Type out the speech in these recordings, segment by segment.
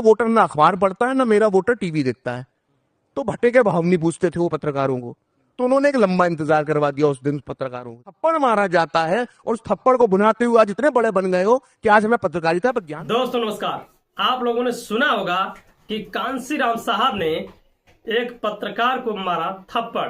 Voter ना अखबार पढ़ता है ना मेरा वोटर टीवी देखता है। तो भट्टे के भाव नहीं पूछते थे वो पत्रकारों को, तो उन्होंने एक लंबा इंतजार करवा दिया उस दिन पत्रकारों को। थप्पड़ मारा जाता है और उस थप्पड़ को बुनाते हुए आज इतने बड़े बन गए हो कि आज हमें पत्रकारिता पर ज्ञान। दोस्तों नमस्कार। आप लोगों ने सुना होगा कि कांसीराम साहब ने एक पत्रकार को मारा थप्पड़।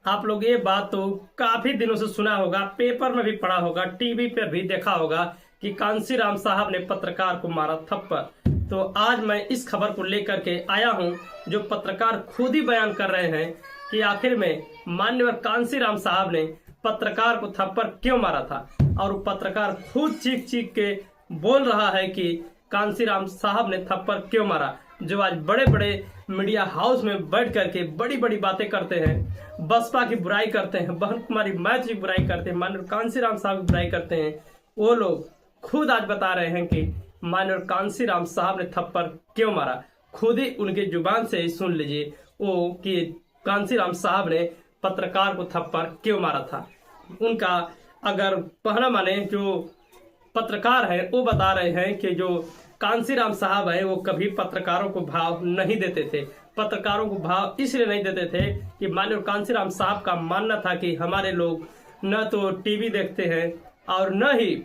आप लोग ये बात तो काफी दिनों से सुना होगा, पेपर में भी पढ़ा होगा, टीवी पर भी देखा होगा कि कांसीराम साहब ने पत्रकार को मारा थप्पड़। तो आज मैं इस खबर को लेकर के आया हूं, जो पत्रकार खुद ही बयान कर रहे हैं कि आखिर में माननीय कांसीराम साहब ने पत्रकार को थप्पड़ क्यों मारा था। और पत्रकार खुद चीख चीख के बोल रहा है कि कांसीराम साहब ने थप्पड़ क्यों मारा। जो आज बड़े बड़े मीडिया हाउस में बैठ करके बड़ी बड़ी बातें करते हैं, बसपा की बुराई करते हैं, बहन कुमारी मैच की बुराई करते हैं, माननीय कांसीराम साहब की बुराई करते हैं, वो लोग खुद आज बता रहे हैं कि माननीय कांसीराम साहब ने थप्पड़ क्यों मारा। खुद ही उनकी जुबान से ही सुन लीजिए वो कि कांसीराम साहब ने पत्रकार को थप्पड़ क्यों मारा था। उनका अगर कहना माने जो पत्रकार है वो बता रहे हैं कि जो कांसीराम साहब है वो कभी पत्रकारों को भाव नहीं देते थे। पत्रकारों को भाव इसलिए नहीं देते थे कि माननीय कांसीराम साहब का मानना था कि हमारे लोग न तो टीवी देखते हैं और न ही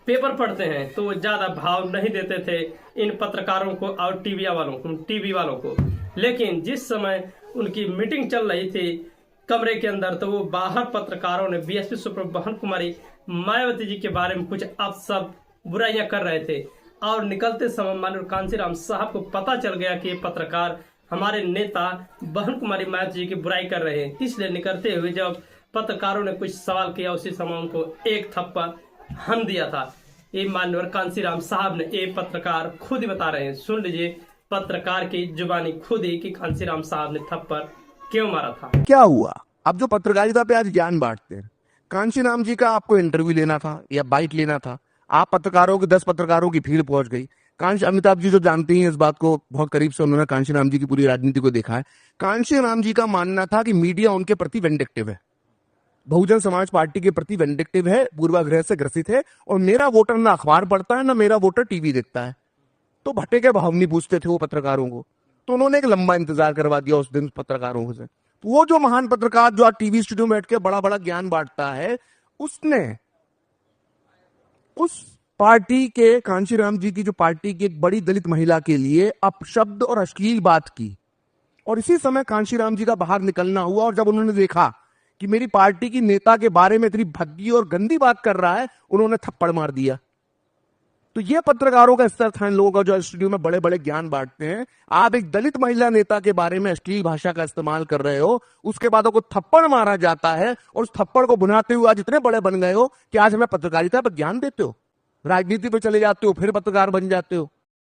पेपर पढ़ते हैं, तो वो ज्यादा भाव नहीं देते थे इन पत्रकारों को और टीवी वालों को। लेकिन जिस समय उनकी मीटिंग चल रही थी कमरे के अंदर, तो वो बाहर पत्रकारों ने बीएसपी सुप्रीमो बहन कुमारी मायावती जी के बारे में कुछ अपशब्द बुराइयां कर रहे थे। और निकलते समय माननीय कांसीराम साहब को पता चल गया कि ये पत्रकार हमारे नेता बहन कुमारी मायावती जी की बुराई कर रहे हैं। इसलिए निकलते हुए जब पत्रकारों ने कुछ सवाल किया, उसी समय उनको एक थप्पड़ हम दिया था। ये माननीय कांसीराम साहब ने, ये पत्रकार खुद ही बता रहे हैं। सुन लीजिए पत्रकार की जुबानी खुद ही कि कांसीराम साहब ने थप्पड़ क्यों मारा था। क्या हुआ? अब जो पत्रकारिता पे आज ज्ञान बांटते हैं, कांशीराम जी का आपको इंटरव्यू लेना था या बाइट लेना था, आप पत्रकारों के 10 पत्रकारों की भीड़ पहुंच गई। अमिताभ जी जो जानते हैं इस बात को बहुत करीब से, उन्होंने कांशीराम जी की पूरी राजनीति को देखा है। कांशीराम जी का मानना था कि मीडिया उनके प्रति वेंडिक्टिव है, बहुजन समाज पार्टी के प्रति वेंडिक्टिव है, पूर्वाग्रह से ग्रसित है, और मेरा वोटर ना अखबार पढ़ता है ना मेरा वोटर टीवी देखता है। तो भट्टे के भाव नहीं पूछते थे वो पत्रकारों को, तो उन्होंने एक लंबा इंतजार करवा दिया उस दिन पत्रकारों से। तो वो जो महान पत्रकार जो आज टीवी स्टूडियो में बैठ के बड़ा बड़ा ज्ञान बांटता है, उसने उस पार्टी के, कांशीराम जी की जो पार्टी की एक बड़ी दलित महिला के लिए अपशब्द और अश्लील बात की। और इसी समय कांशीराम जी का बाहर निकलना हुआ, और जब उन्होंने देखा कि मेरी पार्टी की नेता के बारे में इतनी भद्दी और गंदी बात कर रहा है, उन्होंने थप्पड़ मार दिया। तो ये पत्रकारों का स्तर था इन लोगों का जो स्टूडियो में बड़े बड़े ज्ञान बांटते हैं। आप एक दलित महिला नेता के बारे में अश्लील भाषा का इस्तेमाल कर रहे हो, उसके बाद आपको थप्पड़ मारा जाता है, और उस थप्पड़ को बुनाते हुए आज इतने बड़े बन गए हो कि आज हमें पत्रकारिता पर ज्ञान देते हो, राजनीति पर चले जाते हो, फिर पत्रकार बन जाते हो।